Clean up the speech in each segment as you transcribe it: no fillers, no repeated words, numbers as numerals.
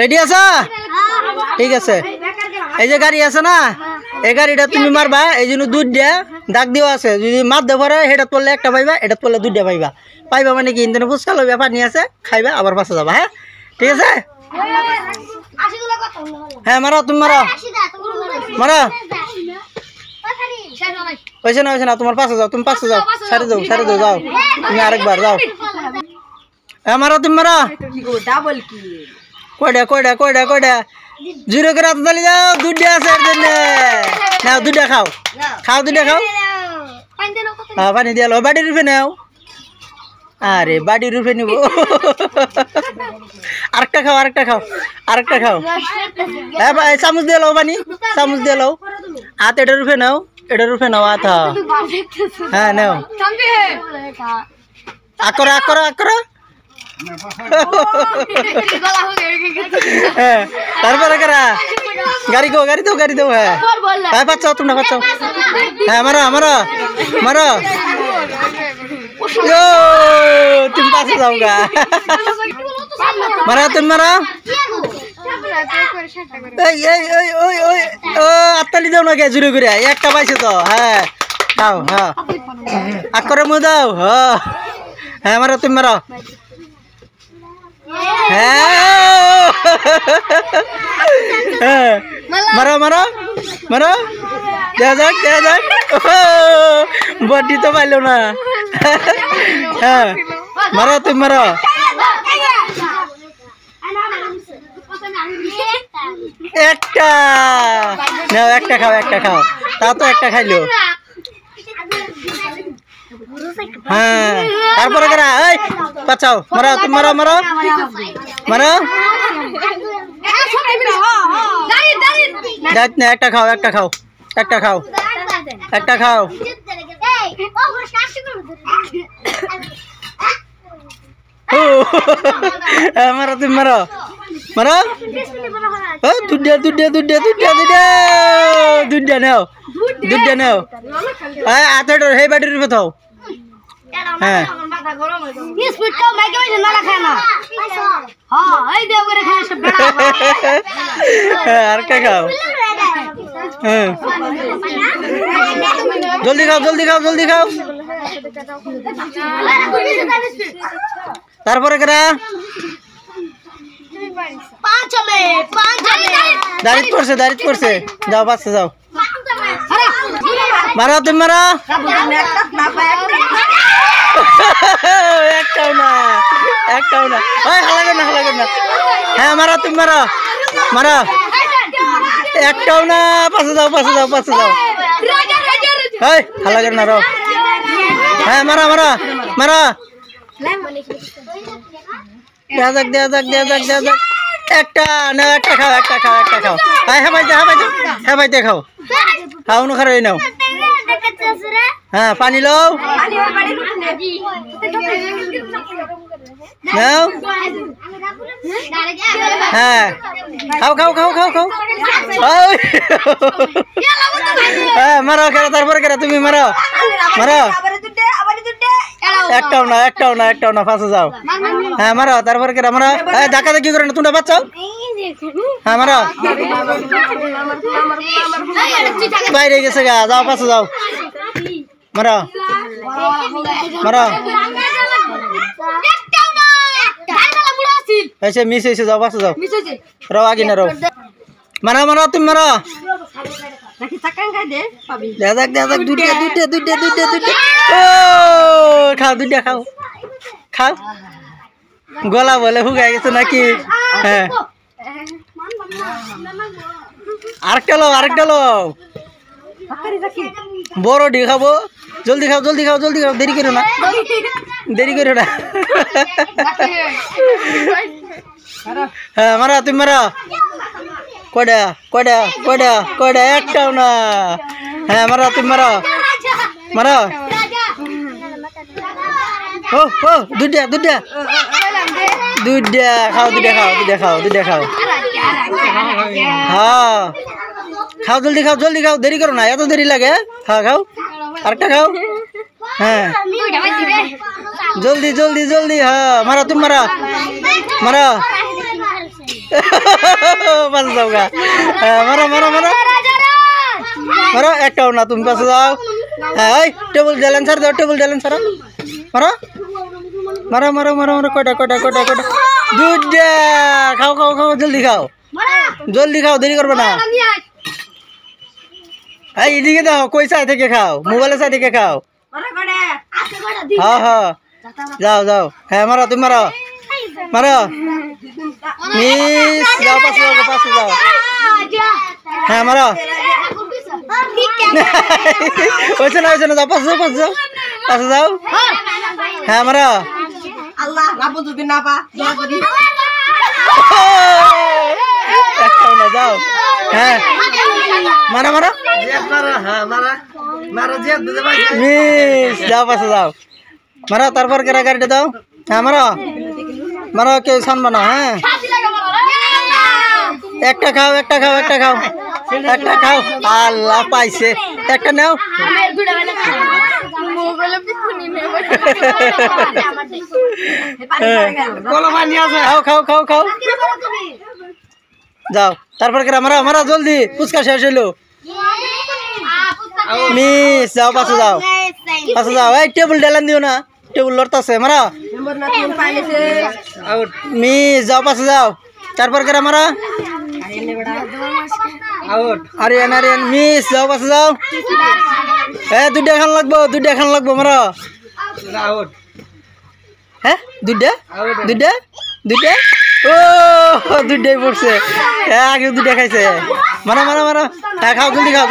Ready আছো? ঠিক আছে। এই যে গাড়ি আছে না, এই গাড়িটা তুমি মারবা, এই জন্য দুধ দিয়া দাগ দেওয়া আছে। যদি মাছ দেওয়া পরে সেটা পড়লে একটা পাইবা, এটা পড়লে দুধটা পাইবা। পাইবা মানে কি ইন্টারনেট ফুচকা লইবা, পানি আছে খাইবা, আবার পাশে যাবা। হ্যাঁ ঠিক আছে। হ্যাঁ মারো, তুমি মারো মারো। হয়েছে না হয়েছে না, তোমার পাশে যাও, তুমি পাশে যাও, সারে যাও সারে যাও, যাও তুমি আরেকবার যাও। হ্যাঁ মারো, তুমি মারো। কয়টা কয়টা কয়টা কয়টা জুড়ে করে হাত তালি যাও, দুধটা আছে এর জন্য। নাও দুধটা খাও, খাও দুধটা খাও। হ্যাঁ পানি দিয়ে লো, বাড়ির রূপে নাও। আরে বাড়ির রূপে নিব। আরেকটা খাও, আরেকটা খাও, আরেকটা খাও। হ্যাঁ ভাই চামচ দিয়ে লো পানি, চামচ দিয়ে লো। হাত এটা রূপে নাও, এটা রূপে নাও হাত। হ্যাঁ নাও, আকরা আকরা আকরা। তারপরে কারা গাড়ি গো, গাড়ি দাও, গাড়ি দাও। হ্যাঁ হ্যাঁ পাচ্ছাও, তোমরা পাচ্ছাও। হ্যাঁ মারো মারো মারো। তুমি পাশে যাও গা। মারা তুমি মারা। এই এই ওই ওই ওই ও আত্তালি দাও না কে জুড়ে ঘুরে, একটা পাইছে তো। হ্যাঁ দাও, হ্যাঁ আকরে মু দাও। হ্যাঁ মারো তুমি মারো। হ্যাঁ মারো মারো মারো। দেখা যাক দেখা যাক, বডি তো পাইলো না। হ্যাঁ মারো তুমি মারো। একটা নাও, একটা খাও, একটা খাও। তা তো একটা খাইলো। হ্যাঁ তারপরে কারা এই বাঁচাও, মারো তুমি মারো মারো মারো। একটা খাও, একটা খাও, একটা খাও, একটা খাও। মারো তুমি মারো মারো। দুধ দুধ দুধ দুধ দুধ নাও, দুধ নাও। হাতের সেই বাড়ির রূপে থাও। হ্যাঁ আরেকটা খাও। হ্যাঁ জলদি খাও, জলদি খাও, জলদি খাও। তারপরে কেরা দাঁড়িয়ে পড়ছে, দাঁড়িয়ে পড়ছে। যাও পাশে যাও, মারো তুমি মারো। একটাও না, একটাও না। হালাগে না, হালাগে না। হ্যাঁ মারো তুমি মারো মারো। একটাও না, পাশে যাও, পাশে যাও, পাশে যাও। হালাগে না রো। হ্যাঁ মারো মারো মারো। দেখা যাক দেখা যাক দেখা যাক দেখা যাক। একটা না, একটা খাও, একটা খাও, একটা খাও। হ্যাঁ ভাই হ্যাঁ ভাই হ্যাঁ ভাই দেখাও, খাও না খারাই নাও। হ্যাঁ পানি লও নাও। হ্যাঁ খাও খাও খাও খাও খাও। হ্যাঁ মারো কেরা, তারপরে কেরা তুমি মারো মারো। একটাও না, একটাও না, একটাও না, পাশে যাও। হ্যাঁ মারো তারপরে কেরা মারো। ধাক্কা ধাক্কি করে না, তোমরা বাচ্চাও। হ্যাঁ মারো, বাইরে গেছে গা, যাও পাশে যাও। মারো মারো। ऐसे मिस ऐसे जाओ, पास जाओ, रहो आगे ना रहो। मारा मारा तुम मारा। दादा दादा दूध दूध दूध दूध दूध। ओ खाओ दूध खाओ खाओ। गला बोले हो गया कैसे ना कि आरकटा लो, आरकटा लो। बड़ो डी खाबो, जल्दी खाओ, जल्दी खाओ, जल्दी खाओ, देरी करो ना, देरी करो ना। हाँ मारा तुम मारा। कोड़ा कोड़ा कोड़ा कोड़ा एक टाउ ना। हाँ मारा तुम मारा मारा। हो दूध दूध दूध खाओ, दूध खाओ, दूध खाओ, दूध खाओ। हाँ खाओ, जल्दी खाओ, जल्दी खाओ, देरी करो ना, या तो देरी लगे। हाँ खाओ, आरकटा खाओ। हाँ जल्दी जल्दी जल्दी। हाँ मारा तुम मारा मारा। পাশে যাও গা মারো মারো মারো মারো একটাও না তুমি পাশে যাও হ্যাঁ ওই টেবিল জ্বালান ছাড় দাও টেবিল জ্বালান ছাড়ো মারো মারো মারো মারো মারো কয়টা কয়টা কয়টা কয়টা দুধটা খাও খাও খাও জলদি খাও দেরি করবে না এই এদিকে দাও কই সাই থেকে খাও মোবাইলের সাই থেকে খাও হ্যাঁ হ্যাঁ যাও যাও হ্যাঁ মারো তুমি মারো মারো মিস যাও পাশে যাও হ্যাঁ মারো ওইছে না যাও পাশে যাও হ্যাঁ মারো আল্লাহ রাব্বু যদি না পা দোয়া করি একটাও না যাও হ্যাঁ মারো মারো মিস যাও পাশে যাও মারো তারপর কেরা গাড়িটা দাও হ্যাঁ মারো মারো কেউ শানবা না হ্যাঁ একটা খাও আল্লাহ পাইছে একটা নাও খাও যাও তারপর কেরা মারা মারা জলদি ফুচকা শেষ হইলো মিস যাও পাশে যাও এই টেবিল ডালান দিও না টেবিল লড়তাছে মারা মিস যাও পাশে যাও তারপর কেরা মারা আরিয়ান মিস যাও পাশে যাও দুইটা খান লাগবো মারা হ্যাঁ দুইটা ও দুইটাই পড়ছে আগে দুইটা খাইছে মারা হ্যাঁ খাও জলদি খাও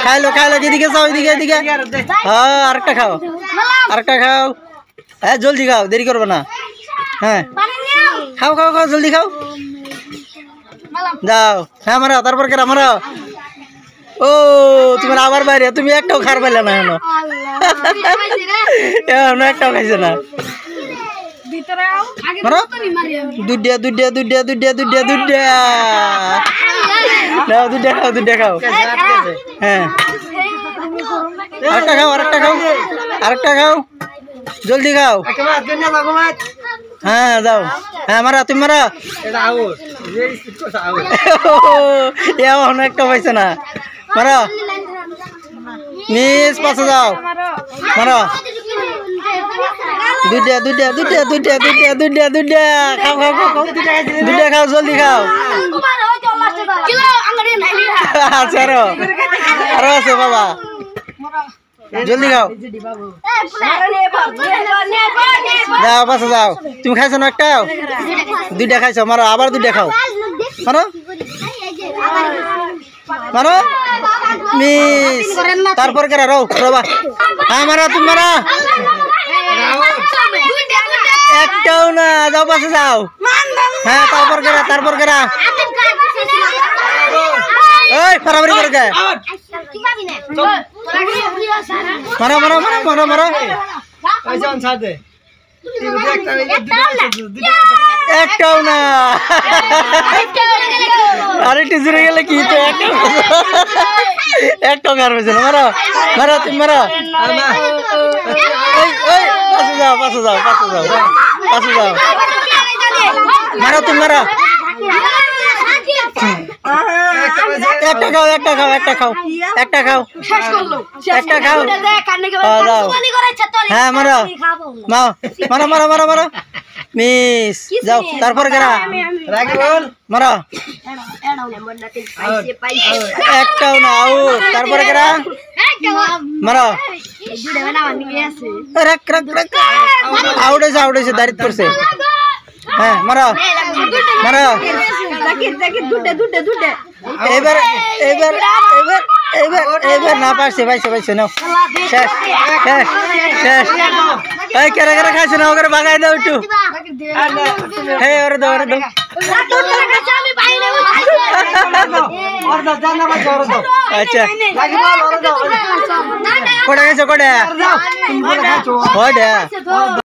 খাইলো এদিকে যাও এদিকে হ্যাঁ আরেকটা খাও হ্যাঁ জলদি খাও দেরি করবে না হ্যাঁ খাও জলদি খাও যাও হ্যাঁ মারা তারপর কেরা মারা ও তোমার আবার বাইরে তুমি একটাও খার পাইলে না এখনো একটাও খাইছে না দুধ খাও হ্যাঁ আরেকটা খাও জলদি খাও হ্যাঁ যাও হ্যাঁ মারা তুমি মারা একটা পাইছে না মারা মিস পাশে যাও মারা দুইটা খাও জলদি খাও আচ্ছা আরো আছে বাবা জলদি খাও যাও পাশে যাও তুমি খাইছো না একটাও দুইটা খাইছো মারো আবার দুইটা খাও মারো মিস তারপর কেরা রবা হ্যাঁ মারা তুমি মারা একটাও না যাও পাশে যাও হ্যাঁ তারপর কেরা ওই ফারাফারি করে কে মারো একটাও না আরে টিজুরে গেলে কি তো একটাও কার হয়েছে না মারো তুমি মারো পাশে যাও মারো তুমি মারো একটা খাও হ্যাঁ মারো মিস যাও তারপর কেরা মারো একটাও না তারপরে কেরা মারো আউটেছে দাঁড়িয়ে পড়ছে হ্যাঁ মারো এবার না পারছে পাইছে নাও শেষ এই কেরা খাইছে না ওকে বাগাই দাও একটু হ্যাঁ ওরে দাও আচ্ছা কোটা গেছে কোটা